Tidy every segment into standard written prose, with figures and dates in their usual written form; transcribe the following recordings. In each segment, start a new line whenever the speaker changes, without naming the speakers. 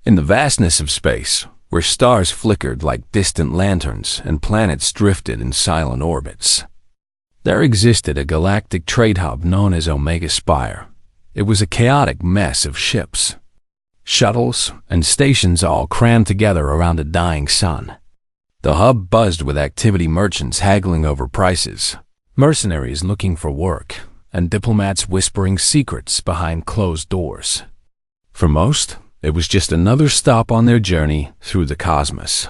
In the vastness of space, where stars flickered like distant lanterns and planets drifted in silent orbits, there existed a galactic trade hub known as Omega Spire. It was a chaotic mess of ships, shuttles, and stations all crammed together around a dying sun. The hub buzzed with activity, merchants haggling over prices, mercenaries looking for work, and diplomats whispering secrets behind closed doors. For most, it was just another stop on their journey through the cosmos.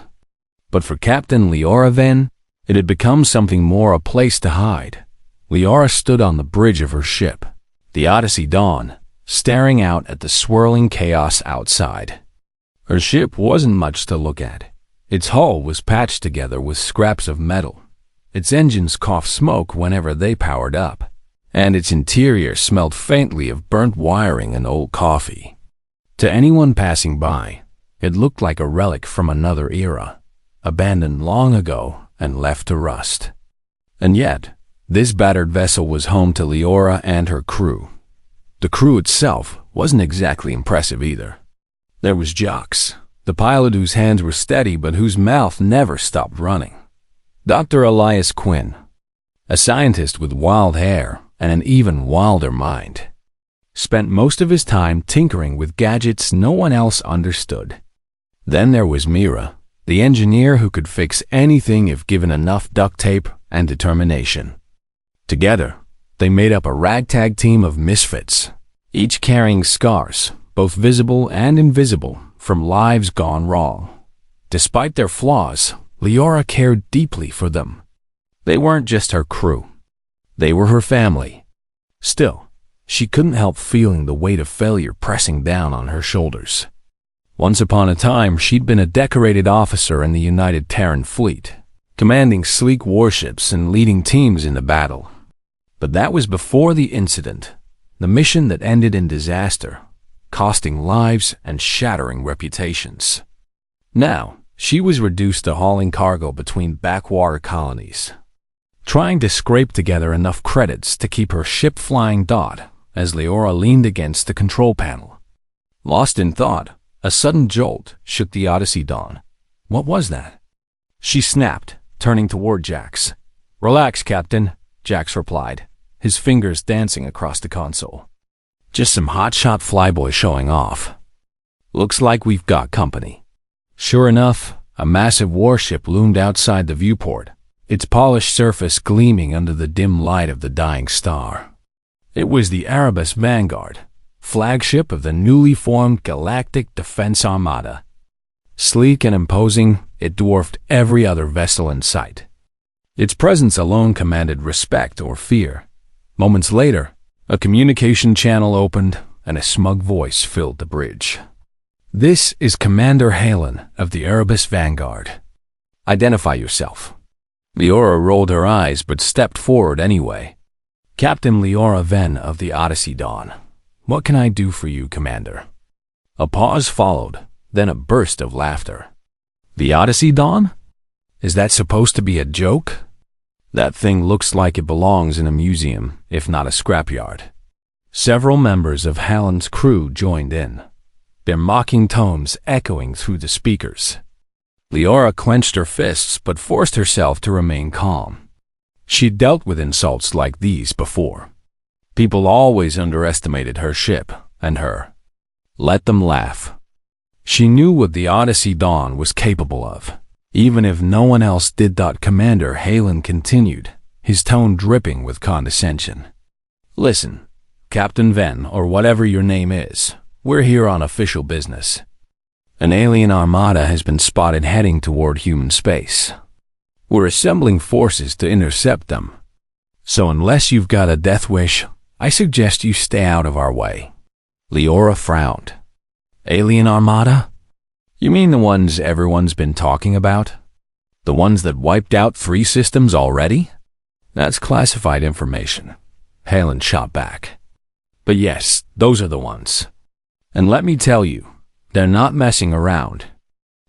But for Captain Leora Venn, it had become something more, a place to hide. Leora stood on the bridge of her ship, the Odyssey Dawn, staring out at the swirling chaos outside. Her ship wasn't much to look at. Its hull was patched together with scraps of metal. Its engines coughed smoke whenever they powered up, and its interior smelled faintly of burnt wiring and old coffee. To anyone passing by, it looked like a relic from another era, abandoned long ago and left to rust. And yet, this battered vessel was home to Leora and her crew. The crew itself wasn't exactly impressive either. There was Jocks, the pilot whose hands were steady but whose mouth never stopped running. Dr. Elias Quinn, a scientist with wild hair and an even wilder mind, spent most of his time tinkering with gadgets no one else understood. Then there was Mira, the engineer who could fix anything if given enough duct tape and determination. Together, they made up a ragtag team of misfits, each carrying scars, both visible and invisible, from lives gone wrong. Despite their flaws, Leora cared deeply for them. They weren't just her crew. They were her family. Still, she couldn't help feeling the weight of failure pressing down on her shoulders. Once upon a time, she'd been a decorated officer in the United Terran Fleet, commanding sleek warships and leading teams in the battle. But that was before the incident, the mission that ended in disaster, costing lives and shattering reputations. Now, she was reduced to hauling cargo between backwater colonies, trying to scrape together enough credits to keep her ship flying. As Leora leaned against the control panel, lost in thought, a sudden jolt shook the Odyssey Dawn. What was that? She snapped, turning toward Jax. "Relax, Captain," Jax replied, his fingers dancing across the console. "Just some hotshot flyboy showing off. Looks like we've got company." Sure enough, a massive warship loomed outside the viewport, its polished surface gleaming under the dim light of the dying star. It was the Erebus Vanguard, flagship of the newly formed Galactic Defense Armada. Sleek and imposing, it dwarfed every other vessel in sight. Its presence alone commanded respect or fear. Moments later, a communication channel opened and a smug voice filled the bridge. "This is Commander Halen of the Erebus Vanguard. Identify yourself." Leora rolled her eyes but stepped forward anyway. "Captain Leora Venn of the Odyssey Dawn. What can I do for you, Commander?" A pause followed, then a burst of laughter. "The Odyssey Dawn? Is that supposed to be a joke? That thing looks like it belongs in a museum, if not a scrapyard." Several members of Halen's crew joined in, their mocking tones echoing through the speakers. Leora clenched her fists but forced herself to remain calm. She'd dealt with insults like these before. People always underestimated her ship and her. Let them laugh. She knew what the Odyssey Dawn was capable of, even if no one else did. Commander Halen continued, his tone dripping with condescension. "Listen, Captain Venn, or whatever your name is, we're here on official business. An alien armada has been spotted heading toward human space. We're assembling forces to intercept them. So unless you've got a death wish, I suggest you stay out of our way." Leora frowned. "Alien armada? You mean the ones everyone's been talking about? The ones that wiped out 3 systems already?" "That's classified information," Halen shot back. "But yes, those are the ones. And let me tell you, they're not messing around.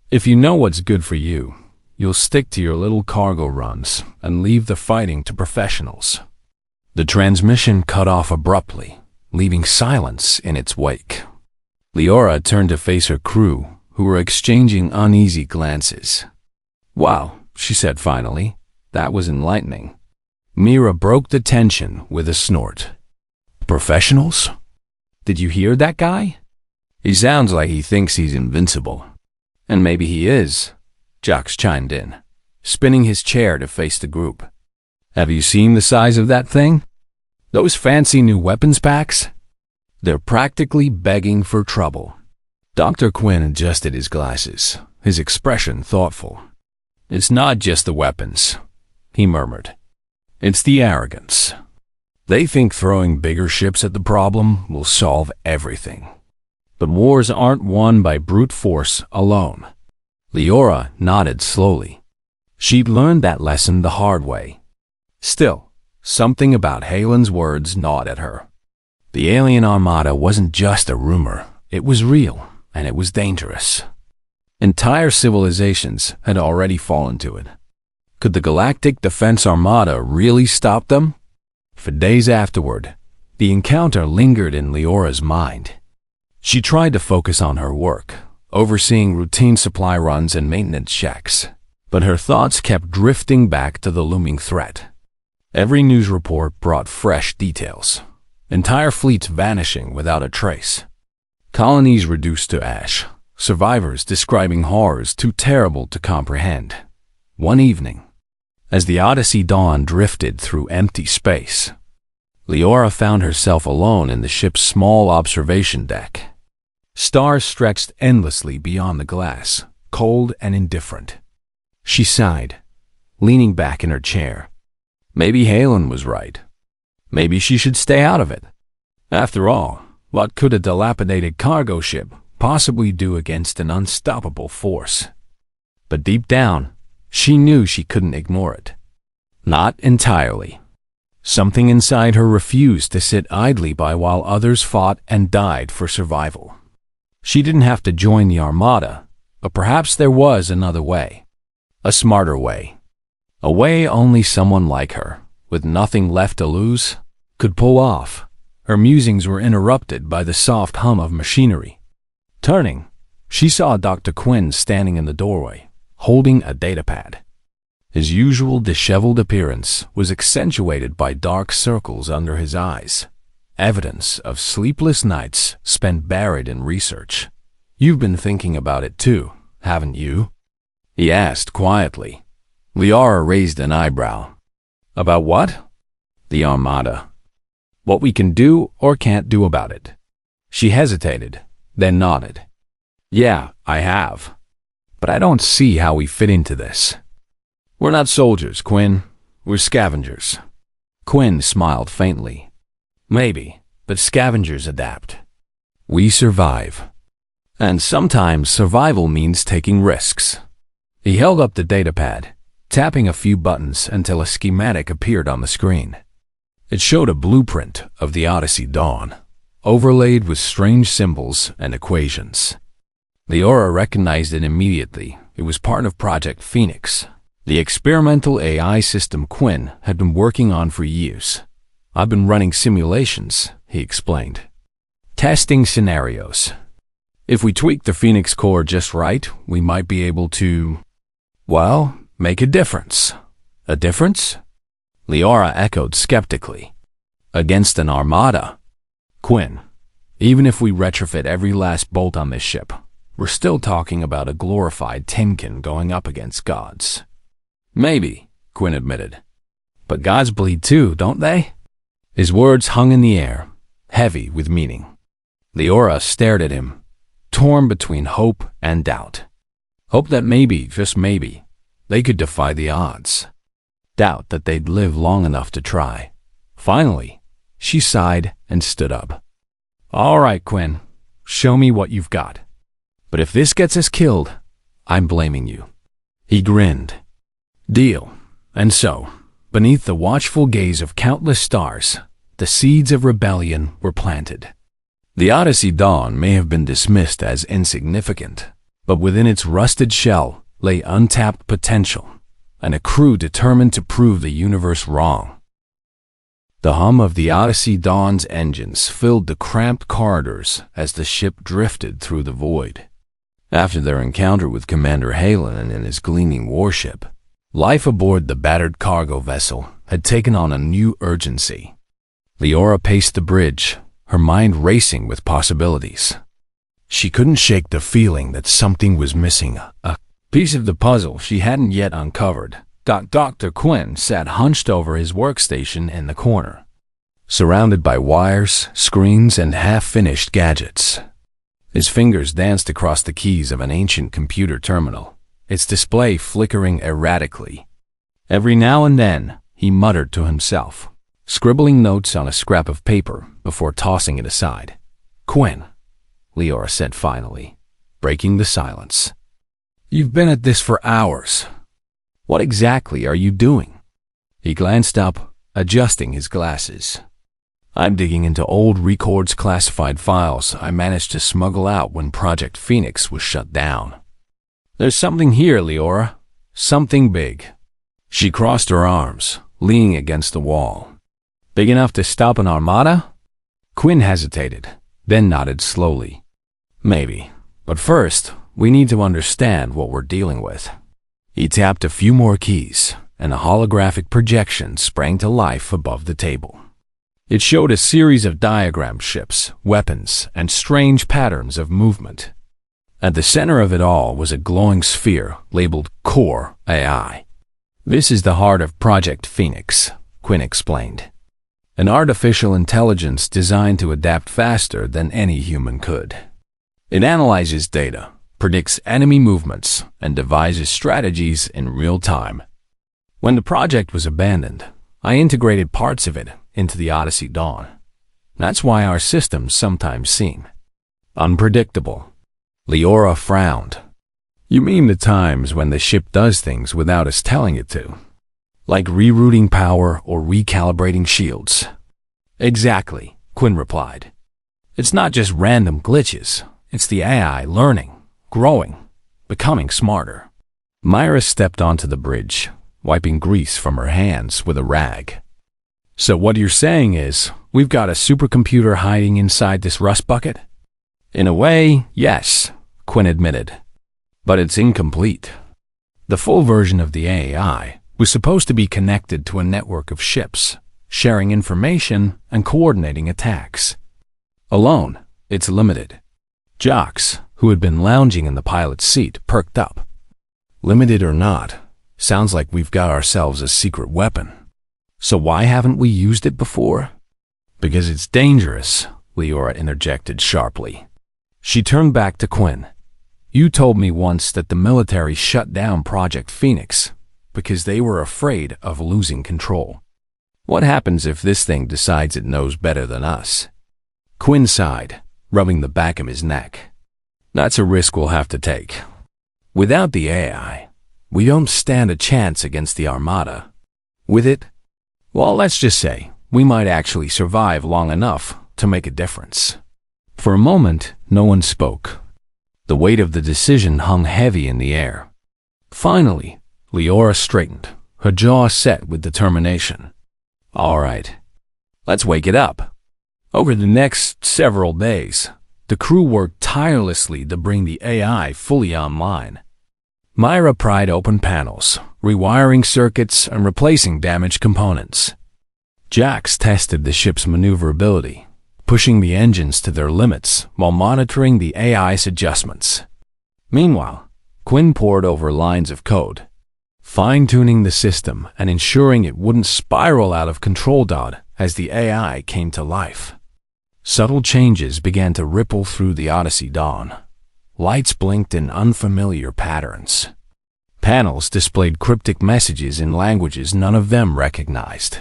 If you know what's good for you, you'll stick to your little cargo runs and leave the fighting to professionals." The transmission cut off abruptly, leaving silence in its wake. Leora turned to face her crew, who were exchanging uneasy glances. "Wow," she said finally. "That was enlightening." Mira broke the tension with a snort. "Professionals? Did you hear that guy? He sounds like he thinks he's invincible." "And maybe he is," Jux chimed in, spinning his chair to face the group. "Have you seen the size of that thing? Those fancy new weapons packs? They're practically begging for trouble." Dr. Quinn adjusted his glasses, his expression thoughtful. "It's not just the weapons," he murmured. "It's the arrogance. They think throwing bigger ships at the problem will solve everything. But wars aren't won by brute force alone." Leora nodded slowly. She'd learned that lesson the hard way. Still, something about Halen's words gnawed at her. The alien armada wasn't just a rumor. It was real, and it was dangerous. Entire civilizations had already fallen to it. Could the Galactic Defense Armada really stop them? For days afterward, the encounter lingered in Leora's mind. She tried to focus on her work, overseeing routine supply runs and maintenance checks, but her thoughts kept drifting back to the looming threat. Every news report brought fresh details. Entire fleets vanishing without a trace. Colonies reduced to ash. Survivors describing horrors too terrible to comprehend. One evening, as the Odyssey Dawn drifted through empty space, Leora found herself alone in the ship's small observation deck. Stars stretched endlessly beyond the glass, cold and indifferent. She sighed, leaning back in her chair. Maybe Halen was right. Maybe she should stay out of it. After all, what could a dilapidated cargo ship possibly do against an unstoppable force? But deep down, she knew she couldn't ignore it. Not entirely. Something inside her refused to sit idly by while others fought and died for survival. She didn't have to join the Armada, but perhaps there was another way. A smarter way. A way only someone like her, with nothing left to lose, could pull off. Her musings were interrupted by the soft hum of machinery. Turning, she saw Dr. Quinn standing in the doorway, holding a datapad. His usual disheveled appearance was accentuated by dark circles under his eyes, evidence of sleepless nights spent buried in research. "You've been thinking about it too, haven't you?" he asked quietly. Leora raised an eyebrow. "About what?" "The Armada. What we can do or can't do about it." She hesitated, then nodded. "Yeah, I have. But I don't see how we fit into this." "We're not soldiers, Quinn. We're scavengers." Quinn smiled faintly. "Maybe, but scavengers adapt. We survive. And sometimes survival means taking risks." He held up the datapad, tapping a few buttons until a schematic appeared on the screen. It showed a blueprint of the Odyssey Dawn, overlaid with strange symbols and equations. Leora recognized it immediately. It was part of Project Phoenix, the experimental AI system Quinn had been working on for years. "I've been running simulations," he explained. "Testing scenarios. If we tweak the Phoenix core just right, we might be able to, well, make a difference." "A difference?" Leora echoed skeptically. "Against an armada." "Quinn, even if we retrofit every last bolt on this ship, we're still talking about a glorified tinkin going up against gods." "Maybe," Quinn admitted. "But gods bleed too, don't they?" His words hung in the air, heavy with meaning. Leora stared at him, torn between hope and doubt. Hope that maybe, just maybe, they could defy the odds. Doubt that they'd live long enough to try. Finally, she sighed and stood up. "All right, Quinn, show me what you've got. But if this gets us killed, I'm blaming you." He grinned. "Deal." And so, beneath the watchful gaze of countless stars, the seeds of rebellion were planted. The Odyssey Dawn may have been dismissed as insignificant, but within its rusted shell lay untapped potential, and a crew determined to prove the universe wrong. The hum of the Odyssey Dawn's engines filled the cramped corridors as the ship drifted through the void. After their encounter with Commander Halen and his gleaming warship, life aboard the battered cargo vessel had taken on a new urgency. Leora paced the bridge, her mind racing with possibilities. She couldn't shake the feeling that something was missing, a piece of the puzzle she hadn't yet uncovered. Dr. Quinn sat hunched over his workstation in the corner, surrounded by wires, screens, and half-finished gadgets. His fingers danced across the keys of an ancient computer terminal, its display flickering erratically. Every now and then, he muttered to himself, scribbling notes on a scrap of paper before tossing it aside. "Quinn," Leora said finally, breaking the silence. "You've been at this for hours. What exactly are you doing?" He glanced up, adjusting his glasses. "I'm digging into old records classified files I managed to smuggle out when Project Phoenix was shut down. There's something here, Leora. Something big." She crossed her arms, leaning against the wall. "Big enough to stop an armada?" Quinn hesitated, then nodded slowly. "Maybe. But first, we need to understand what we're dealing with." He tapped a few more keys, and a holographic projection sprang to life above the table. It showed a series of diagram ships, weapons, and strange patterns of movement. At the center of it all was a glowing sphere labeled Core AI. "This is the heart of Project Phoenix," Quinn explained. "An artificial intelligence designed to adapt faster than any human could. It analyzes data, predicts enemy movements, and devises strategies in real time. When the project was abandoned, I integrated parts of it into the Odyssey Dawn. That's why our systems sometimes seem unpredictable." Leora frowned. "You mean the times when the ship does things without us telling it to? Like rerouting power or recalibrating shields?" "Exactly," Quinn replied. "It's not just random glitches. It's the AI learning, growing, becoming smarter." Myra stepped onto the bridge, wiping grease from her hands with a rag. "So what you're saying is, we've got a supercomputer hiding inside this rust bucket?" "In a way, yes," Quinn admitted. "But it's incomplete. The full version of the AI was supposed to be connected to a network of ships, sharing information and coordinating attacks. Alone, it's limited." Jocks, who had been lounging in the pilot's seat, perked up. "Limited or not, sounds like we've got ourselves a secret weapon. So why haven't we used it before?" "Because it's dangerous," Leora interjected sharply. She turned back to Quinn. "You told me once that the military shut down Project Phoenix because they were afraid of losing control. What happens if this thing decides it knows better than us?" Quinn sighed, rubbing the back of his neck. "That's a risk we'll have to take. Without the AI, we don't stand a chance against the Armada. With it, well, let's just say we might actually survive long enough to make a difference." For a moment, no one spoke. The weight of the decision hung heavy in the air. Finally, Leora straightened, her jaw set with determination. "All right, let's wake it up." Over the next several days, the crew worked tirelessly to bring the AI fully online. Myra pried open panels, rewiring circuits, and replacing damaged components. Jax tested the ship's maneuverability, pushing the engines to their limits while monitoring the AI's adjustments. Meanwhile, Quinn pored over lines of code, fine-tuning the system and ensuring it wouldn't spiral out of control as the AI came to life. Subtle changes began to ripple through the Odyssey Dawn. Lights blinked in unfamiliar patterns. Panels displayed cryptic messages in languages none of them recognized.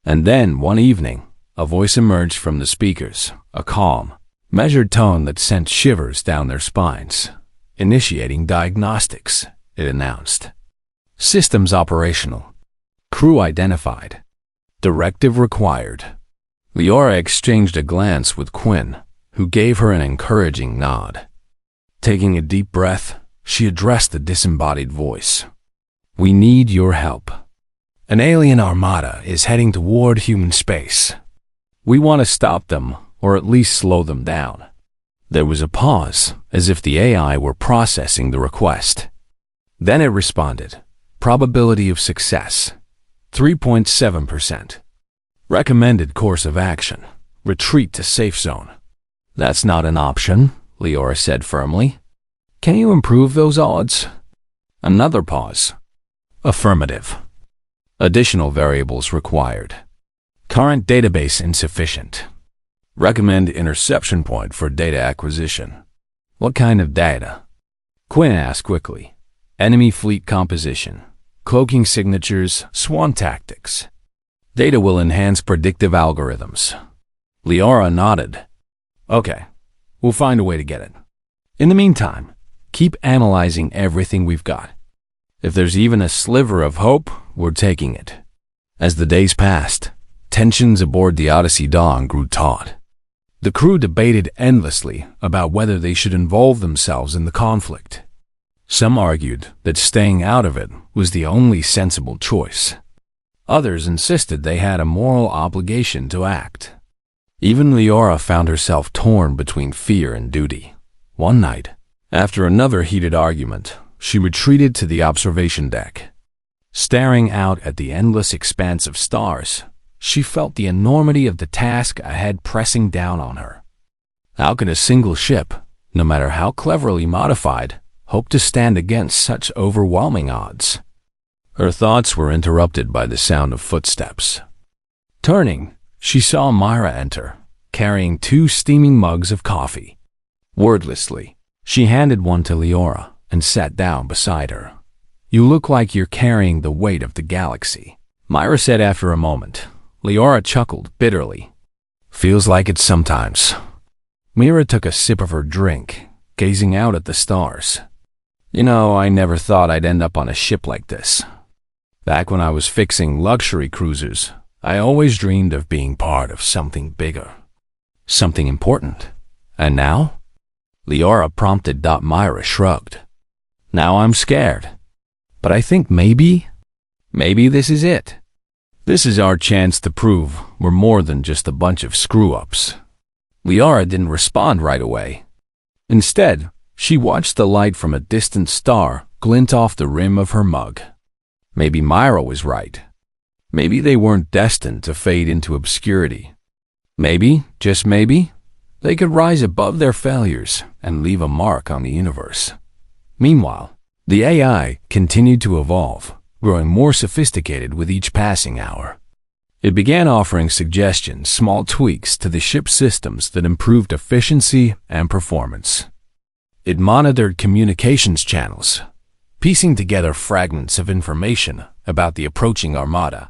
And then, one evening, a voice emerged from the speakers, a calm, measured tone that sent shivers down their spines. "Initiating diagnostics," it announced. "Systems operational. Crew identified. Directive required." Leora exchanged a glance with Quinn, who gave her an encouraging nod. Taking a deep breath, she addressed the disembodied voice. "We need your help. An alien armada is heading toward human space. We want to stop them, or at least slow them down. There was a pause, as if the AI were processing the request. Then it responded. Probability of success, 3.7%. Recommended course of action, retreat to safe zone. That's not an option, Leora said firmly. Can you improve those odds? Another pause. Affirmative. Additional variables required. Current database insufficient. Recommend interception point for data acquisition. What kind of data? Quinn asked quickly. Enemy fleet composition, cloaking signatures, swan tactics. Data will enhance predictive algorithms. Leora nodded. Okay, we'll find a way to get it. In the meantime, keep analyzing everything we've got. If there's even a sliver of hope, we're taking it. As the days passed, tensions aboard the Odyssey Dawn grew taut. The crew debated endlessly about whether they should involve themselves in the conflict. Some argued that staying out of it was the only sensible choice. Others insisted they had a moral obligation to act. Even Leora found herself torn between fear and duty. One night, after another heated argument, she retreated to the observation deck. Staring out at the endless expanse of stars, she felt the enormity of the task ahead pressing down on her. How could a single ship, no matter how cleverly modified, hope to stand against such overwhelming odds? Her thoughts were interrupted by the sound of footsteps. Turning, she saw Myra enter, carrying 2 steaming mugs of coffee. Wordlessly, she handed one to Leora and sat down beside her. You look like you're carrying the weight of the galaxy, Myra said after a moment. Leora chuckled bitterly. Feels like it sometimes. Myra took a sip of her drink, gazing out at the stars. You know, I never thought I'd end up on a ship like this. Back when I was fixing luxury cruisers, I always dreamed of being part of something bigger. Something important. And now? Leora prompted. Myra shrugged. Now I'm scared. But I think maybe this is it. This is our chance to prove we're more than just a bunch of screw-ups. Leora didn't respond right away. Instead, she watched the light from a distant star glint off the rim of her mug. Maybe Myra was right. Maybe they weren't destined to fade into obscurity. Maybe, just maybe, they could rise above their failures and leave a mark on the universe. Meanwhile, the AI continued to evolve, growing more sophisticated with each passing hour. It began offering suggestions, small tweaks to the ship's systems that improved efficiency and performance. It monitored communications channels, piecing together fragments of information about the approaching Armada.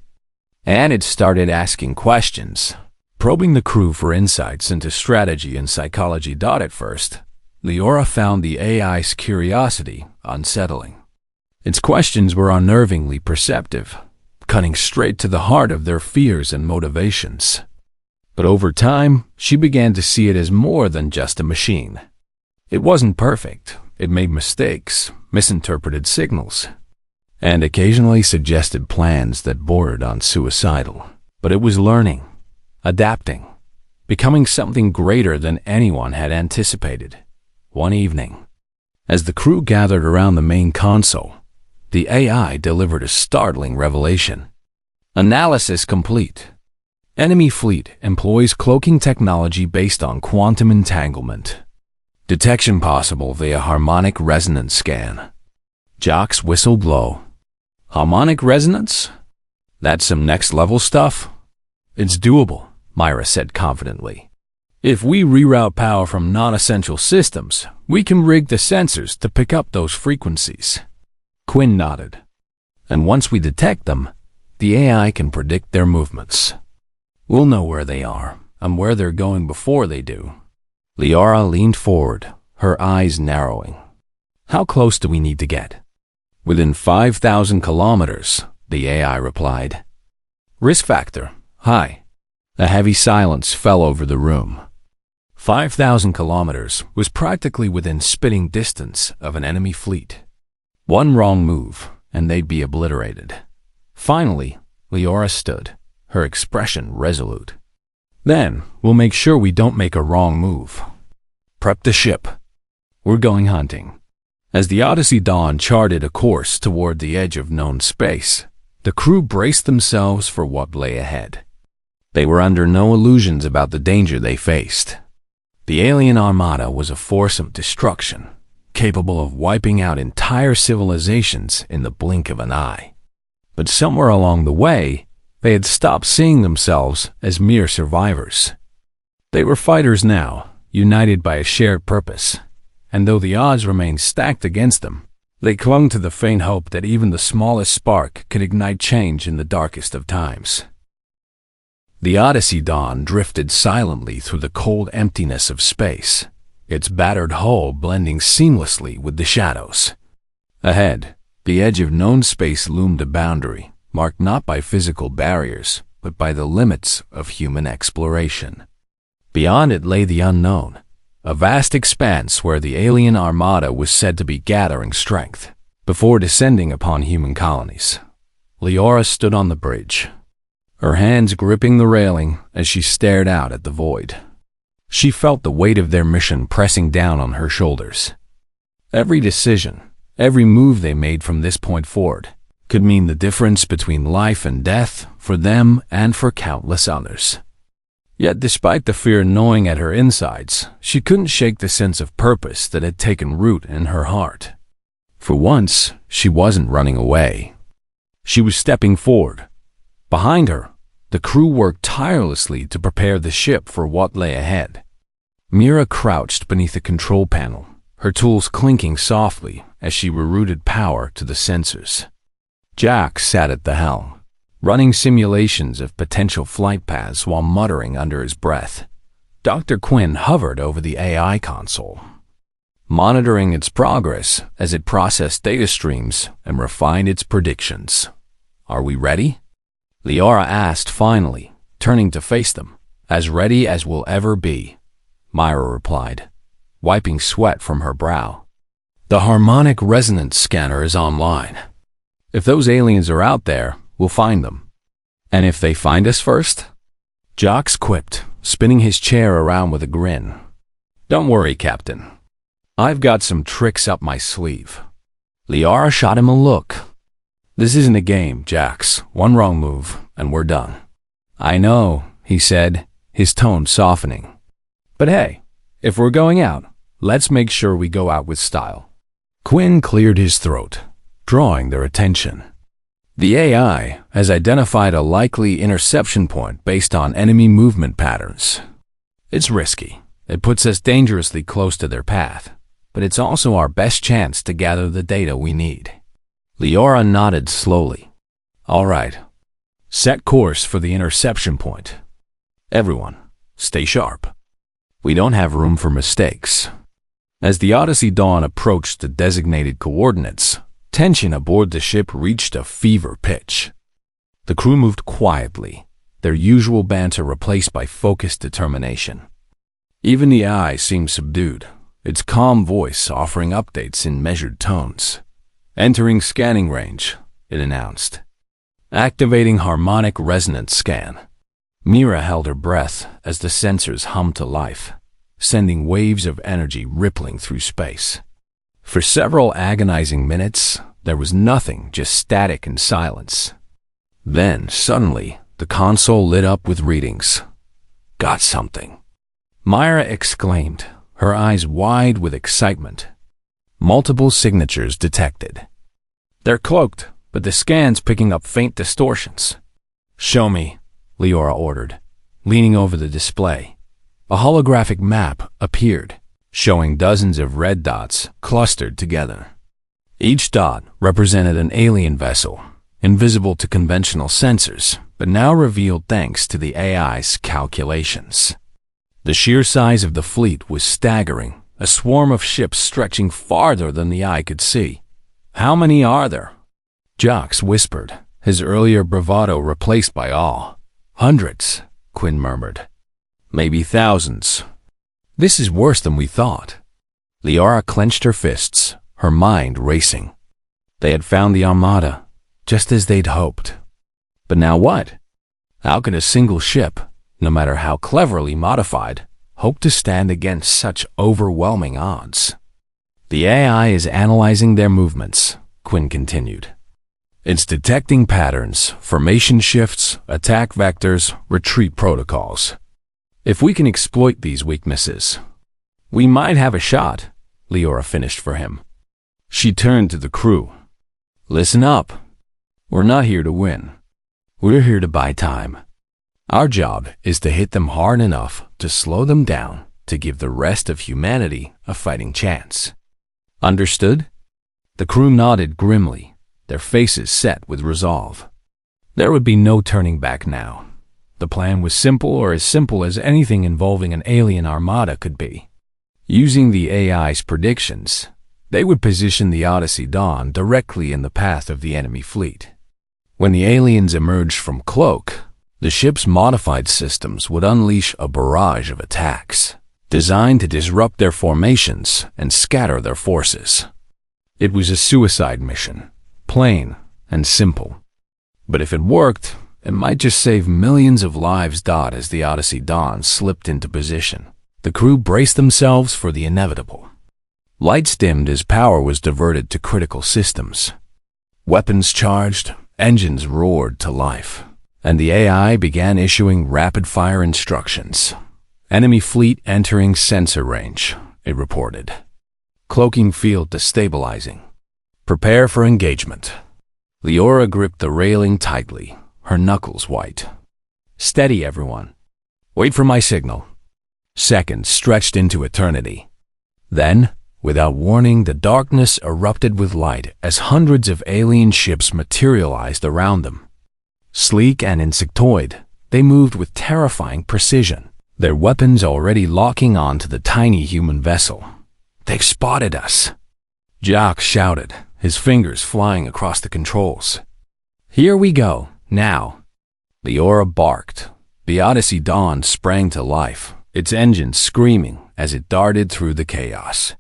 And it started asking questions, probing the crew for insights into strategy and psychology. At first, Leora found the AI's curiosity unsettling. Its questions were unnervingly perceptive, cutting straight to the heart of their fears and motivations. But over time, she began to see it as more than just a machine. It wasn't perfect. It made mistakes, misinterpreted signals, and occasionally suggested plans that bordered on suicidal. But it was learning, adapting, becoming something greater than anyone had anticipated. One evening, as the crew gathered around the main console, the AI delivered a startling revelation. Analysis complete. Enemy fleet employs cloaking technology based on quantum entanglement. Detection possible via harmonic resonance scan. Jocks whistled low. Harmonic resonance? That's some next-level stuff? It's doable, Myra said confidently. If we reroute power from non-essential systems, we can rig the sensors to pick up those frequencies. Quinn nodded. And once we detect them, the AI can predict their movements. We'll know where they are and where they're going before they do. Leora leaned forward, her eyes narrowing. How close do we need to get? Within 5,000 kilometers, the AI replied. Risk factor, high. A heavy silence fell over the room. 5,000 kilometers was practically within spitting distance of an enemy fleet. One wrong move, and they'd be obliterated. Finally, Leora stood, her expression resolute. Then, we'll make sure we don't make a wrong move. Prep the ship. We're going hunting." As the Odyssey Dawn charted a course toward the edge of known space, the crew braced themselves for what lay ahead. They were under no illusions about the danger they faced. The alien Armada was a force of destruction, capable of wiping out entire civilizations in the blink of an eye. But somewhere along the way, they had stopped seeing themselves as mere survivors. They were fighters now, united by a shared purpose, and though the odds remained stacked against them, they clung to the faint hope that even the smallest spark could ignite change in the darkest of times. The Odyssey Dawn drifted silently through the cold emptiness of space, its battered hull blending seamlessly with the shadows. Ahead, the edge of known space loomed a boundary, marked not by physical barriers, but by the limits of human exploration. Beyond it lay the unknown, a vast expanse where the alien Armada was said to be gathering strength. Before descending upon human colonies, Leora stood on the bridge, her hands gripping the railing as she stared out at the void. She felt the weight of their mission pressing down on her shoulders. Every decision, every move they made from this point forward, could mean the difference between life and death for them and for countless others. Yet despite the fear gnawing at her insides, she couldn't shake the sense of purpose that had taken root in her heart. For once, she wasn't running away. She was stepping forward. Behind her, the crew worked tirelessly to prepare the ship for what lay ahead. Mira crouched beneath the control panel, her tools clinking softly as she rerouted power to the sensors. Jack sat at the helm, running simulations of potential flight paths while muttering under his breath. Dr. Quinn hovered over the AI console, monitoring its progress as it processed data streams and refined its predictions. "Are we ready?" Leora asked finally, turning to face them. "As ready as we'll ever be," Myra replied, wiping sweat from her brow. "The harmonic resonance scanner is online. If those aliens are out there, we'll find them." "And if they find us first?" Jox quipped, spinning his chair around with a grin. "Don't worry, Captain. I've got some tricks up my sleeve." Leora shot him a look. "This isn't a game, Jax. One wrong move, and we're done." "I know," he said, his tone softening. "But hey, if we're going out, let's make sure we go out with style." Quinn cleared his throat, drawing their attention. "The AI has identified a likely interception point based on enemy movement patterns. It's risky. It puts us dangerously close to their path, but it's also our best chance to gather the data we need." Leora nodded slowly. "All right. Set course for the interception point. Everyone, stay sharp. We don't have room for mistakes." As the Odyssey Dawn approached the designated coordinates, tension aboard the ship reached a fever pitch. The crew moved quietly, their usual banter replaced by focused determination. Even the eye seemed subdued, its calm voice offering updates in measured tones. "Entering scanning range," it announced. "Activating harmonic resonance scan." Mira held her breath as the sensors hummed to life, sending waves of energy rippling through space. For several agonizing minutes, there was nothing, just static and silence. Then, suddenly, the console lit up with readings. "Got something," Myra exclaimed, her eyes wide with excitement. Multiple signatures detected. "They're cloaked, but the scan's picking up faint distortions." "Show me," Leora ordered, leaning over the display. A holographic map appeared, showing dozens of red dots clustered together. Each dot represented an alien vessel, invisible to conventional sensors, but now revealed thanks to the AI's calculations. The sheer size of the fleet was staggering, a swarm of ships stretching farther than the eye could see. "How many are there?" Jox whispered, his earlier bravado replaced by awe. "Hundreds," Quinn murmured. "Maybe thousands." "This is worse than we thought." Leora clenched her fists, her mind racing. They had found the Armada, just as they'd hoped. But now what? How could a single ship, no matter how cleverly modified, hope to stand against such overwhelming odds? The AI is analyzing their movements, Quinn continued. It's detecting patterns, formation shifts, attack vectors, retreat protocols. If we can exploit these weaknesses, we might have a shot, Leora finished for him. She turned to the crew. Listen up. We're not here to win. We're here to buy time. Our job is to hit them hard enough to slow them down, to give the rest of humanity a fighting chance. Understood? The crew nodded grimly, their faces set with resolve. There would be no turning back now. The plan was simple, or as simple as anything involving an alien armada could be. Using the AI's predictions, they would position the Odyssey Dawn directly in the path of the enemy fleet. When the aliens emerged from Cloak, the ship's modified systems would unleash a barrage of attacks, designed to disrupt their formations and scatter their forces. It was a suicide mission, plain and simple. But if it worked, it might just save millions of lives. As the Odyssey Dawn slipped into position, the crew braced themselves for the inevitable. Lights dimmed as power was diverted to critical systems. Weapons charged, engines roared to life, and the AI began issuing rapid-fire instructions. Enemy fleet entering sensor range, it reported. Cloaking field destabilizing. Prepare for engagement. Leora gripped the railing tightly, her knuckles white. Steady, everyone. Wait for my signal. Seconds stretched into eternity. Then, without warning, the darkness erupted with light as hundreds of alien ships materialized around them. Sleek and insectoid, they moved with terrifying precision, their weapons already locking onto the tiny human vessel. They've spotted us. Jock shouted, his fingers flying across the controls. Here we go, now. Leora barked. The Odyssey Dawn sprang to life, its engines screaming as it darted through the chaos.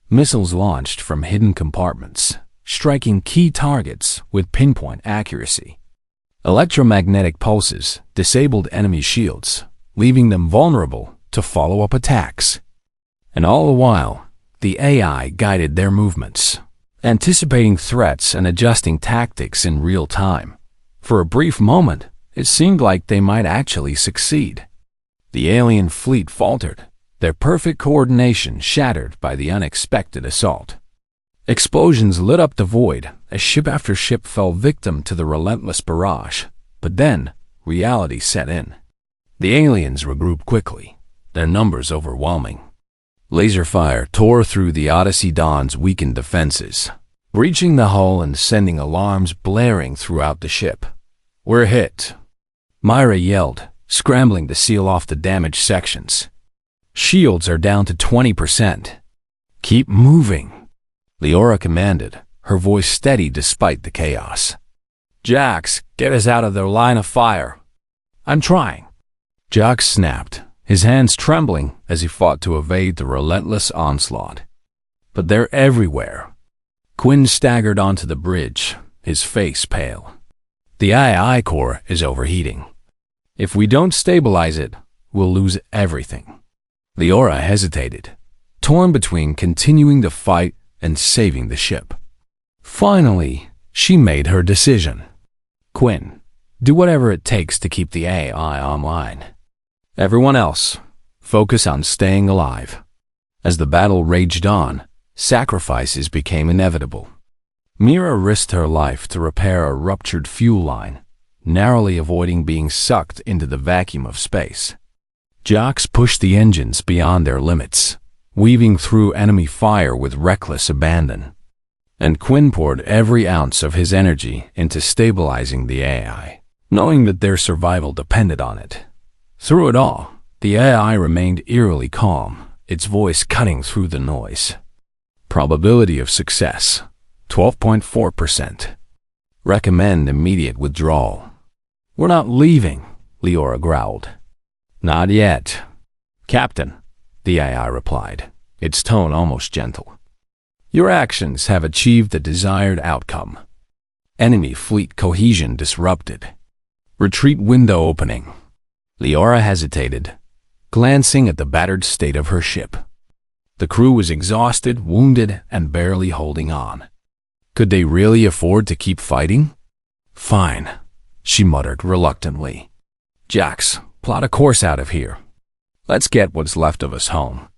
Missiles launched from hidden compartments, striking key targets with pinpoint accuracy. Electromagnetic pulses disabled enemy shields, leaving them vulnerable to follow-up attacks. And all the while, the AI guided their movements, anticipating threats and adjusting tactics in real time. For a brief moment, it seemed like they might actually succeed. The alien fleet faltered, their perfect coordination shattered by the unexpected assault. Explosions lit up the void as ship after ship fell victim to the relentless barrage. But then, reality set in. The aliens regrouped quickly, their numbers overwhelming. Laser fire tore through the Odyssey Dawn's weakened defenses, breaching the hull and sending alarms blaring throughout the ship. We're hit, Myra yelled, scrambling to seal off the damaged sections. Shields are down to 20%. Keep moving, Leora commanded, her voice steady despite the chaos. Jax, get us out of their line of fire. I'm trying. Jax snapped, his hands trembling as he fought to evade the relentless onslaught. But they're everywhere. Quinn staggered onto the bridge, his face pale. The AI core is overheating. If we don't stabilize it, we'll lose everything. Leora hesitated, torn between continuing the fight and saving the ship. Finally, she made her decision. Quinn, do whatever it takes to keep the AI online. Everyone else, focus on staying alive. As the battle raged on, sacrifices became inevitable. Mira risked her life to repair a ruptured fuel line, narrowly avoiding being sucked into the vacuum of space. Jox pushed the engines beyond their limits, weaving through enemy fire with reckless abandon. And Quinn poured every ounce of his energy into stabilizing the AI, knowing that their survival depended on it. Through it all, the AI remained eerily calm, its voice cutting through the noise. Probability of success, 12.4%. Recommend immediate withdrawal. We're not leaving, Leora growled. Not yet. Captain, the AI replied, its tone almost gentle. Your actions have achieved the desired outcome. Enemy fleet cohesion disrupted. Retreat window opening. Leora hesitated. glancing at the battered state of her ship. The crew was exhausted, wounded, and barely holding on. Could they really afford to keep fighting? Fine, she muttered reluctantly. Jax, plot a course out of here. Let's get what's left of us home.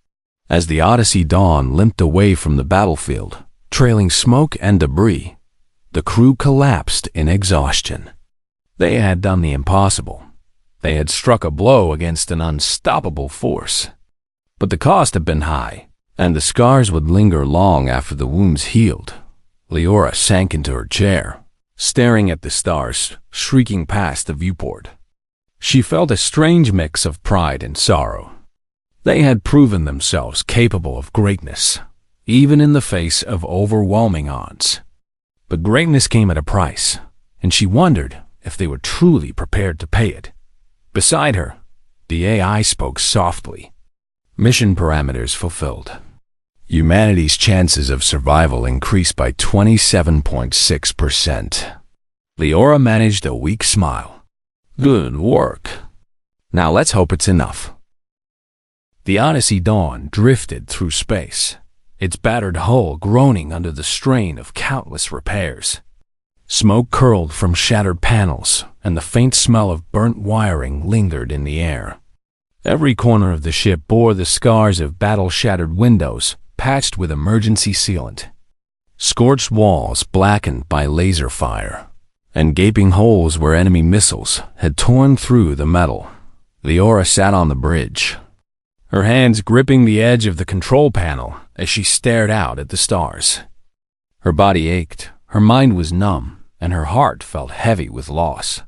As the Odyssey Dawn limped away from the battlefield, trailing smoke and debris, the crew collapsed in exhaustion. They had done the impossible. They had struck a blow against an unstoppable force. But the cost had been high, and the scars would linger long after the wounds healed. Leora sank into her chair, staring at the stars shrieking past the viewport. She felt a strange mix of pride and sorrow. They had proven themselves capable of greatness, even in the face of overwhelming odds. But greatness came at a price, and she wondered if they were truly prepared to pay it. Beside her, the AI spoke softly. Mission parameters fulfilled. Humanity's chances of survival increased by 27.6%. Leora managed a weak smile. Good work. Now let's hope it's enough. The Odyssey Dawn drifted through space, its battered hull groaning under the strain of countless repairs. Smoke curled from shattered panels, and the faint smell of burnt wiring lingered in the air. Every corner of the ship bore the scars of battle-shattered windows, patched with emergency sealant. Scorched walls blackened by laser fire, and gaping holes where enemy missiles had torn through the metal. Leora sat on the bridge, her hands gripping the edge of the control panel as she stared out at the stars. Her body ached, her mind was numb, and her heart felt heavy with loss.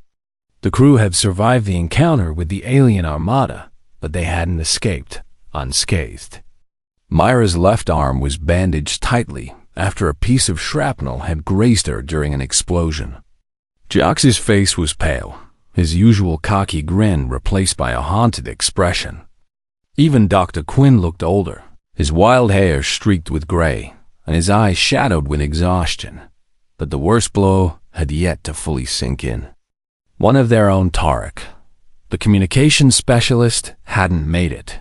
The crew had survived the encounter with the alien Armada, but they hadn't escaped unscathed. Myra's left arm was bandaged tightly after a piece of shrapnel had grazed her during an explosion. Jax's face was pale, his usual cocky grin replaced by a haunted expression. Even Dr. Quinn looked older, his wild hair streaked with gray, and his eyes shadowed with exhaustion. But the worst blow had yet to fully sink in. One of their own Tarek, the communications specialist, hadn't made it.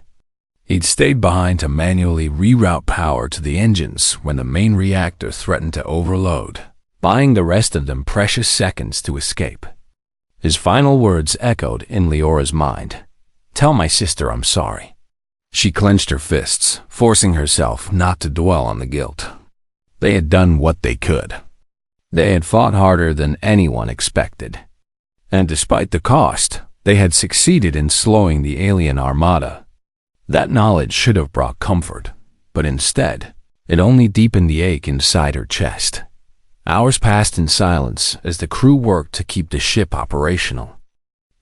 He'd stayed behind to manually reroute power to the engines when the main reactor threatened to overload, buying the rest of them precious seconds to escape. His final words echoed in Leora's mind. "Tell my sister I'm sorry." She clenched her fists, forcing herself not to dwell on the guilt. They had done what they could. They had fought harder than anyone expected. And despite the cost, they had succeeded in slowing the alien Armada. That knowledge should have brought comfort, but instead, it only deepened the ache inside her chest. Hours passed in silence as the crew worked to keep the ship operational.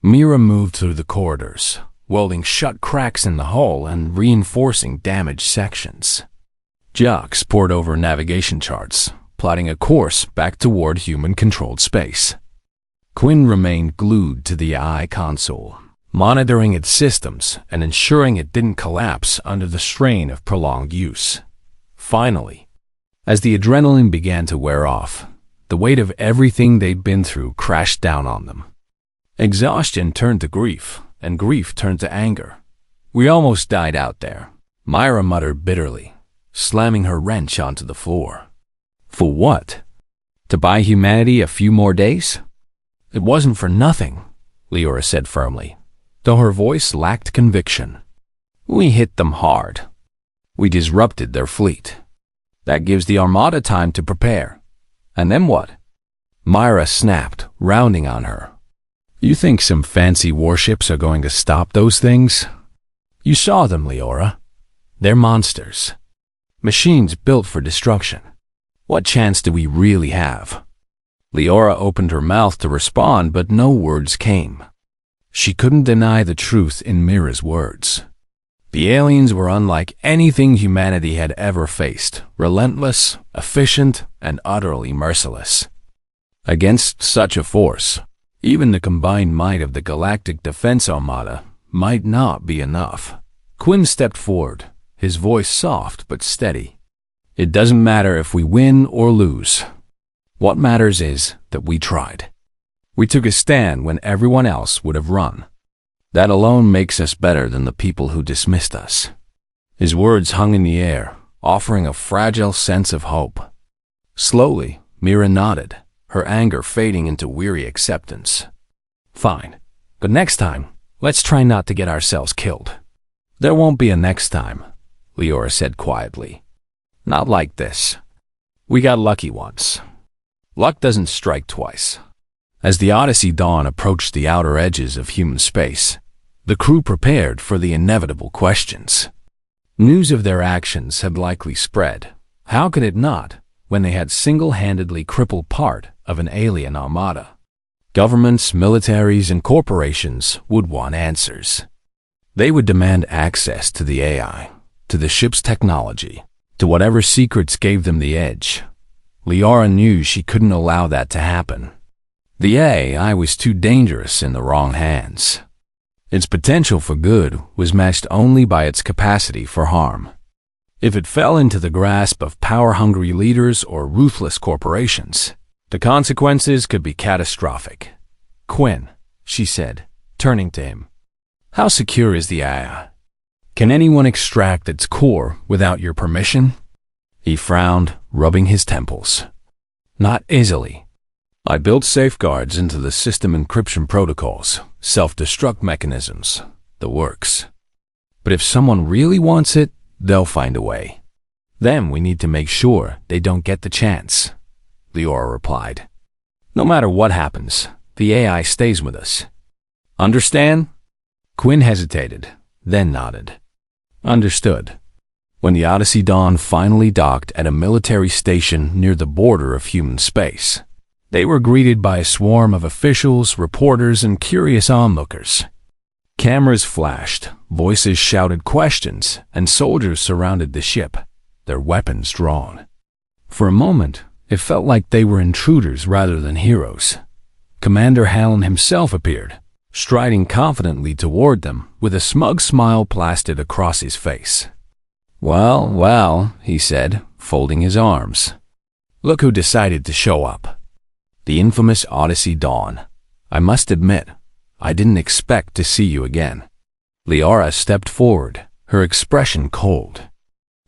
Mira moved through the corridors, welding shut cracks in the hull and reinforcing damaged sections. Jax pored over navigation charts, plotting a course back toward human-controlled space. Quinn remained glued to the eye console, monitoring its systems and ensuring it didn't collapse under the strain of prolonged use. Finally, as the adrenaline began to wear off, the weight of everything they'd been through crashed down on them. Exhaustion turned to grief, and grief turned to anger. "We almost died out there," Myra muttered bitterly, slamming her wrench onto the floor. For what? To buy humanity a few more days? It wasn't for nothing, Leora said firmly, though her voice lacked conviction. We hit them hard. We disrupted their fleet. That gives the Armada time to prepare. And then what? Myra snapped, rounding on her. You think some fancy warships are going to stop those things? You saw them, Leora. They're monsters. Machines built for destruction. What chance do we really have? Leora opened her mouth to respond, but no words came. She couldn't deny the truth in Mira's words. The aliens were unlike anything humanity had ever faced, relentless, efficient, and utterly merciless. Against such a force, even the combined might of the Galactic Defense Armada might not be enough. Quinn stepped forward, his voice soft but steady. It doesn't matter if we win or lose. What matters is that we tried. We took a stand when everyone else would have run. That alone makes us better than the people who dismissed us." His words hung in the air, offering a fragile sense of hope. Slowly, Mira nodded, her anger fading into weary acceptance. "Fine, but next time, let's try not to get ourselves killed." "There won't be a next time," Leora said quietly. "Not like this. We got lucky once. Luck doesn't strike twice." As the Odyssey Dawn approached the outer edges of human space, the crew prepared for the inevitable questions. News of their actions had likely spread. How could it not, when they had single-handedly crippled part of an alien armada? Governments, militaries, and corporations would want answers. They would demand access to the AI, to the ship's technology, to whatever secrets gave them the edge. Leora knew she couldn't allow that to happen. The AI was too dangerous in the wrong hands. Its potential for good was matched only by its capacity for harm. If it fell into the grasp of power-hungry leaders or ruthless corporations, the consequences could be catastrophic. "Quinn," she said, turning to him, "how secure is the AI? Can anyone extract its core without your permission?" He frowned, rubbing his temples. "Not easily. I built safeguards into the system encryption protocols, self-destruct mechanisms, the works. But if someone really wants it, they'll find a way. Then we need to make sure they don't get the chance," Leora replied. "No matter what happens, the AI stays with us. Understand?" Quinn hesitated, then nodded. "Understood." When the Odyssey Dawn finally docked at a military station near the border of human space, they were greeted by a swarm of officials, reporters, and curious onlookers. Cameras flashed, voices shouted questions, and soldiers surrounded the ship, their weapons drawn. For a moment, it felt like they were intruders rather than heroes. Commander Hallen himself appeared, striding confidently toward them with a smug smile plastered across his face. "Well, well," he said, folding his arms. "Look who decided to show up. The infamous Odyssey Dawn. I must admit, I didn't expect to see you again." Leora stepped forward, her expression cold.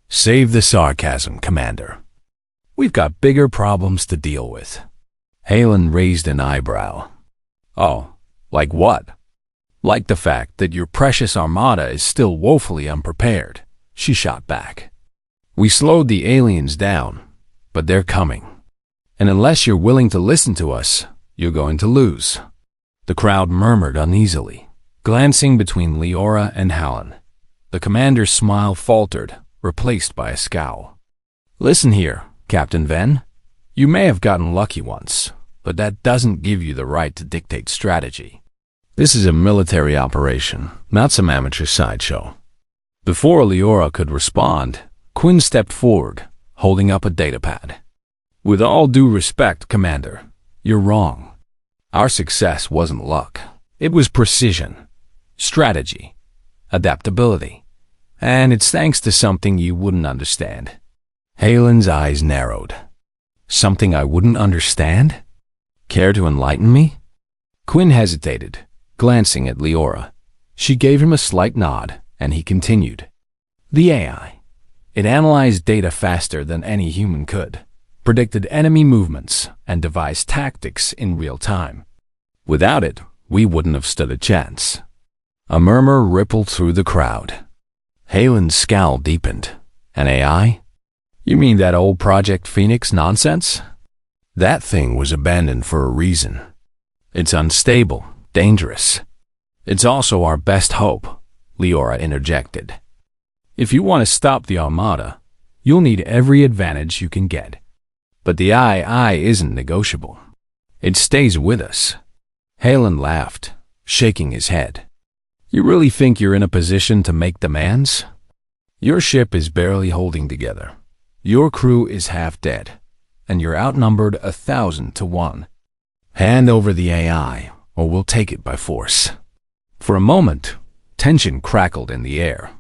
"Save the sarcasm, Commander. We've got bigger problems to deal with." Halen raised an eyebrow. "Oh, like what?" "Like the fact that your precious Armada is still woefully unprepared," she shot back. "We slowed the aliens down, but they're coming. And unless you're willing to listen to us, you're going to lose." The crowd murmured uneasily, glancing between Leora and Hallen. The commander's smile faltered, replaced by a scowl. "Listen here, Captain Venn. You may have gotten lucky once, but that doesn't give you the right to dictate strategy. This is a military operation, not some amateur sideshow." Before Leora could respond, Quinn stepped forward, holding up a datapad. "With all due respect, Commander, you're wrong. Our success wasn't luck. It was precision, strategy, adaptability, and it's thanks to something you wouldn't understand." Halen's eyes narrowed. "Something I wouldn't understand? Care to enlighten me?" Quinn hesitated, glancing at Leora. She gave him a slight nod, and he continued. "The AI. It analyzed data faster than any human could, predicted enemy movements, and devised tactics in real time. Without it, we wouldn't have stood a chance." A murmur rippled through the crowd. Halen's scowl deepened. "An AI? You mean that old Project Phoenix nonsense? That thing was abandoned for a reason. It's unstable, dangerous. It's also our best hope," Leora interjected. "If you want to stop the Armada, you'll need every advantage you can get. But the AI isn't negotiable. It stays with us." Halen laughed, shaking his head. "You really think you're in a position to make demands? Your ship is barely holding together. Your crew is half dead, and you're outnumbered 1,000 to 1. Hand over the AI, or we'll take it by force." For a moment, tension crackled in the air.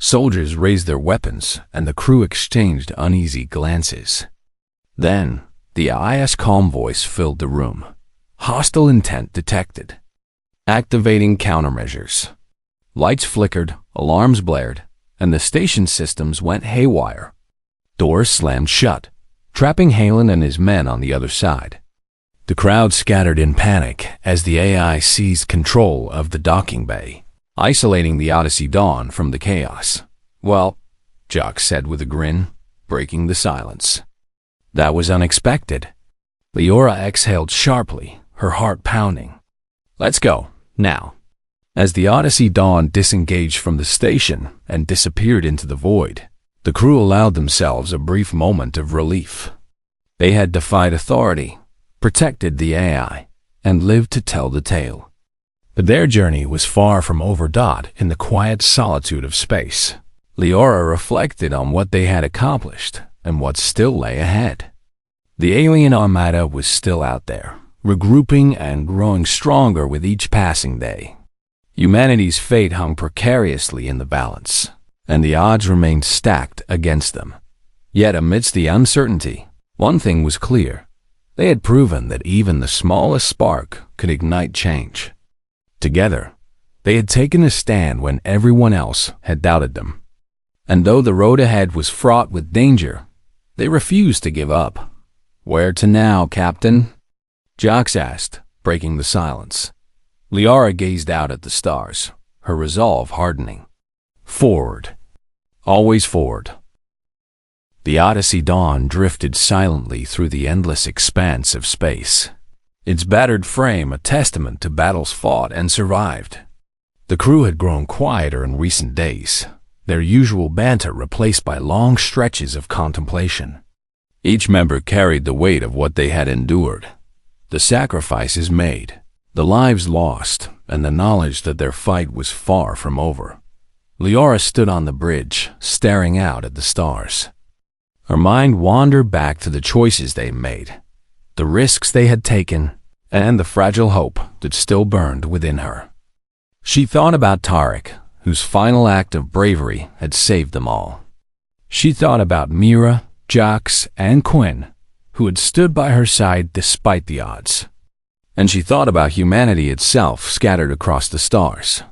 Soldiers raised their weapons, and the crew exchanged uneasy glances. Then, the AI's calm voice filled the room. "Hostile intent detected." activating countermeasures. Lights flickered, alarms blared, and the station systems went haywire. Doors slammed shut, trapping Halen and his men on the other side. The crowd scattered in panic as the AI seized control of the docking bay, isolating the Odyssey Dawn from the chaos. "Well," Jock said with a grin, breaking the silence. "That was unexpected." Leora exhaled sharply, her heart pounding. "Let's go, now." As the Odyssey Dawn disengaged from the station and disappeared into the void, the crew allowed themselves a brief moment of relief. They had defied authority, protected the AI, and lived to tell the tale. But their journey was far from over. In the quiet solitude of space, Leora reflected on what they had accomplished and what still lay ahead. The alien Armada was still out there, regrouping and growing stronger with each passing day. Humanity's fate hung precariously in the balance, and the odds remained stacked against them. Yet amidst the uncertainty, one thing was clear. They had proven that even the smallest spark could ignite change. Together, they had taken a stand when everyone else had doubted them. And though the road ahead was fraught with danger, they refused to give up. "Where to now, Captain?" Jox asked, breaking the silence. Liara gazed out at the stars, her resolve hardening. "Forward. Always forward." The Odyssey Dawn drifted silently through the endless expanse of space, its battered frame a testament to battles fought and survived. The crew had grown quieter in recent days, their usual banter replaced by long stretches of contemplation. Each member carried the weight of what they had endured, the sacrifices made, the lives lost, and the knowledge that their fight was far from over. Leora stood on the bridge, staring out at the stars. Her mind wandered back to the choices they made, the risks they had taken, and the fragile hope that still burned within her. She thought about Tarek, whose final act of bravery had saved them all. She thought about Mira, Jox, and Quinn, who had stood by her side despite the odds. And she thought about humanity itself scattered across the stars,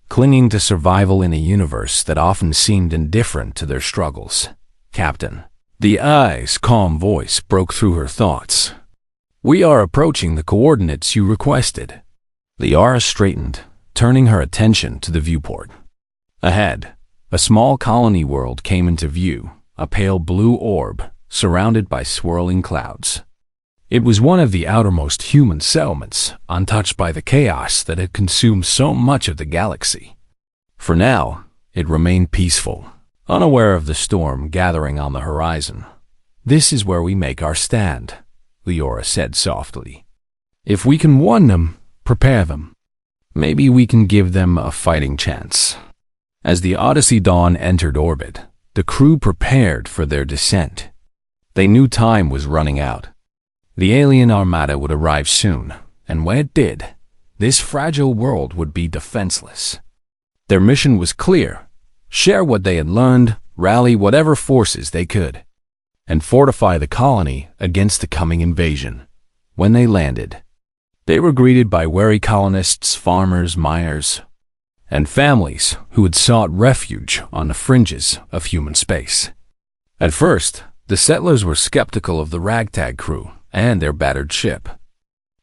clinging to survival in a universe that often seemed indifferent to their struggles. "Captain." The AI's calm voice broke through her thoughts. "We are approaching the coordinates you requested." Liara straightened, turning her attention to the viewport. Ahead, a small colony world came into view, a pale blue orb surrounded by swirling clouds. It was one of the outermost human settlements, untouched by the chaos that had consumed so much of the galaxy. For now, it remained peaceful, unaware of the storm gathering on the horizon. "This is where we make our stand," Leora said softly. "If we can warn them, prepare them. Maybe we can give them a fighting chance." As the Odyssey Dawn entered orbit, the crew prepared for their descent. They knew time was running out. The alien Armada would arrive soon, and when it did, this fragile world would be defenseless. Their mission was clear: share what they had learned, rally whatever forces they could, and fortify the colony against the coming invasion. When they landed, they were greeted by wary colonists, farmers, miners, and families who had sought refuge on the fringes of human space. At first, the settlers were skeptical of the ragtag crew and their battered ship.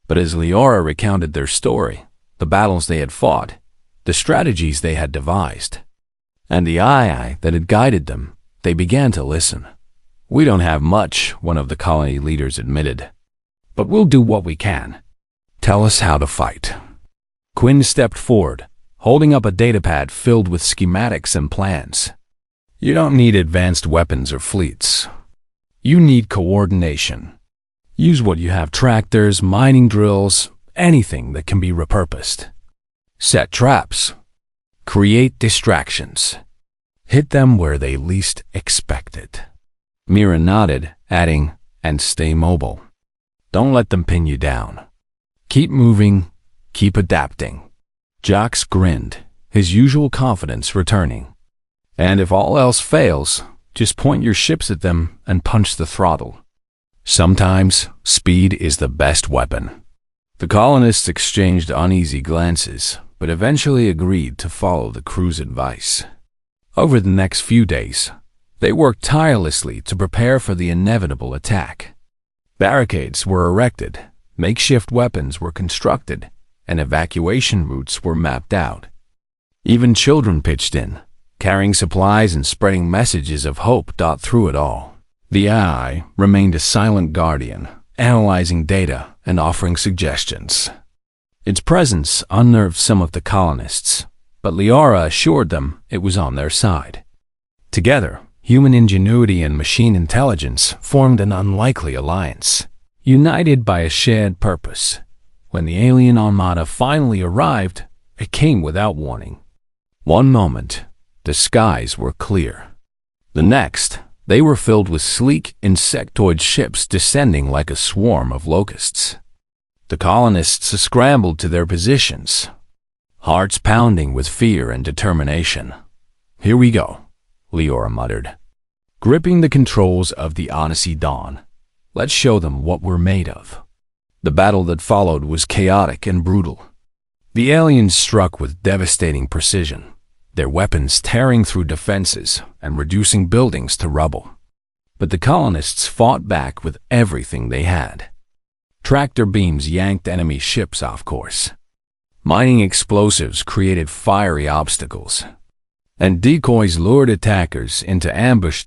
But as Leora recounted their story, the battles they had fought, the strategies they had devised, and the eye that had guided them, they began to listen. "We don't have much," one of the colony leaders admitted, "but we'll do what we can. Tell us how to fight." Quinn stepped forward, holding up a datapad filled with schematics and plans. "You don't need advanced weapons or fleets. You need coordination. Use what you have: tractors, mining drills, anything that can be repurposed. Set traps. Create distractions. Hit them where they least expect it." Mira nodded, adding, "And stay mobile. Don't let them pin you down. Keep moving, keep adapting." Jox grinned, his usual confidence returning. "And if all else fails, just point your ships at them and punch the throttle. Sometimes speed is the best weapon." The colonists exchanged uneasy glances, but eventually agreed to follow the crew's advice. Over the next few days, they worked tirelessly to prepare for the inevitable attack. Barricades were erected, makeshift weapons were constructed, and evacuation routes were mapped out. Even children pitched in, carrying supplies and spreading messages of hope. Through it all, the AI remained a silent guardian, analyzing data and offering suggestions. Its presence unnerved some of the colonists, but Liara assured them it was on their side. Together, human ingenuity and machine intelligence formed an unlikely alliance, united by a shared purpose. When the alien Armada finally arrived, it came without warning. One moment, the skies were clear. The next, they were filled with sleek, insectoid ships descending like a swarm of locusts. The colonists scrambled to their positions, hearts pounding with fear and determination. "Here we go," Liara muttered, gripping the controls of the Odyssey Dawn. "Let's show them what we're made of." The battle that followed was chaotic and brutal. The aliens struck with devastating precision, their weapons tearing through defenses and reducing buildings to rubble. But the colonists fought back with everything they had. Tractor beams yanked enemy ships off course. Mining explosives created fiery obstacles, and decoys lured attackers into ambush.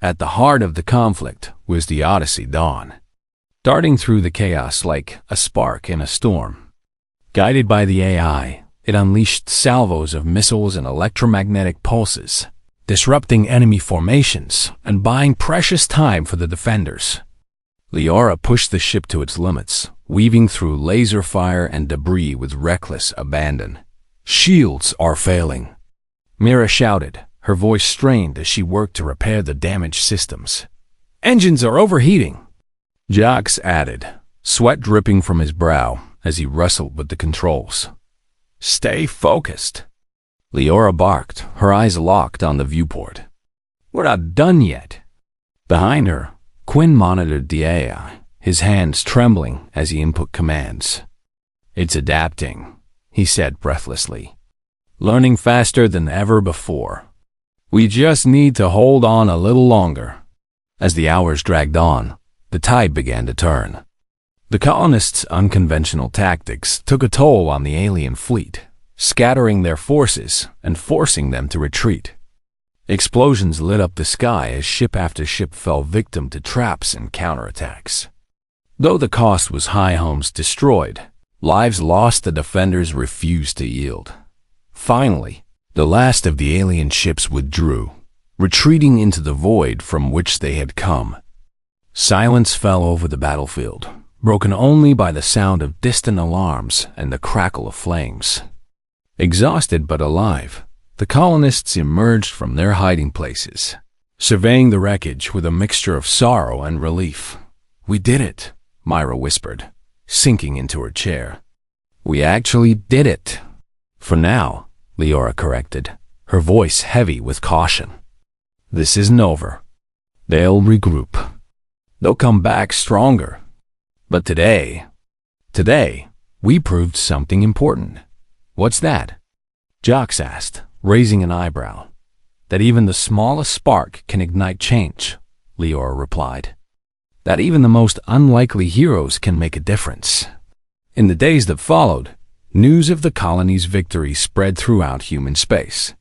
At the heart of the conflict was the Odyssey Dawn, darting through the chaos like a spark in a storm. Guided by the AI, it unleashed salvos of missiles and electromagnetic pulses, disrupting enemy formations and buying precious time for the defenders. Liara pushed the ship to its limits, weaving through laser fire and debris with reckless abandon. "Shields are failing," Mira shouted, her voice strained as she worked to repair the damaged systems. "Engines are overheating," Jax added, sweat dripping from his brow as he wrestled with the controls. "Stay focused," Liara barked, her eyes locked on the viewport. "We're not done yet." Behind her, Quinn monitored the AI, his hands trembling as he input commands. "It's adapting," he said breathlessly, "learning faster than ever before. We just need to hold on a little longer." As the hours dragged on, the tide began to turn. The colonists' unconventional tactics took a toll on the alien fleet, scattering their forces and forcing them to retreat. Explosions lit up the sky as ship after ship fell victim to traps and counterattacks. Though the cost was high, homes destroyed, lives lost, the defenders refused to yield. Finally, the last of the alien ships withdrew, retreating into the void from which they had come. Silence fell over the battlefield, broken only by the sound of distant alarms and the crackle of flames. Exhausted but alive, the colonists emerged from their hiding places, surveying the wreckage with a mixture of sorrow and relief. "We did it," Myra whispered, sinking into her chair. "We actually did it." "For now," Liara corrected, her voice heavy with caution. "This isn't over. They'll regroup. They'll come back stronger. But today, we proved something important." "What's that?" Jax asked, raising an eyebrow. "That even the smallest spark can ignite change," Liara replied. "That even the most unlikely heroes can make a difference." In the days that followed, news of the colony's victory spread throughout human space.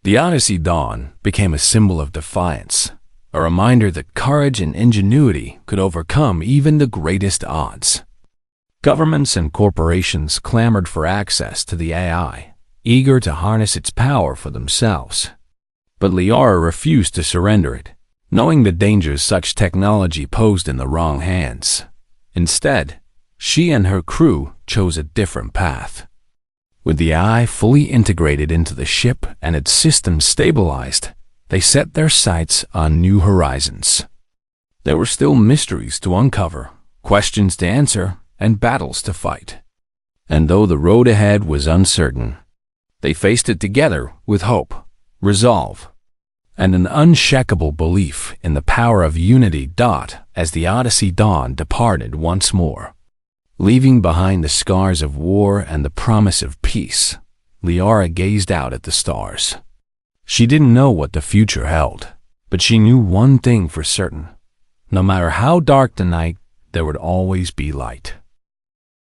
The Odyssey Dawn became a symbol of defiance, a reminder that courage and ingenuity could overcome even the greatest odds. Governments and corporations clamored for access to the AI, eager to harness its power for themselves. But Liara refused to surrender it, knowing the dangers such technology posed in the wrong hands. Instead, she and her crew chose a different path. With the AI fully integrated into the ship and its systems stabilized, they set their sights on new horizons. There were still mysteries to uncover, questions to answer, and battles to fight. And though the road ahead was uncertain, they faced it together with hope, resolve, and an unshakable belief in the power of unity. As the Odyssey Dawn departed once more, Leaving behind the scars of war and the promise of peace, Liara gazed out at the stars. She didn't know what the future held, but she knew one thing for certain. No matter how dark the night, there would always be light.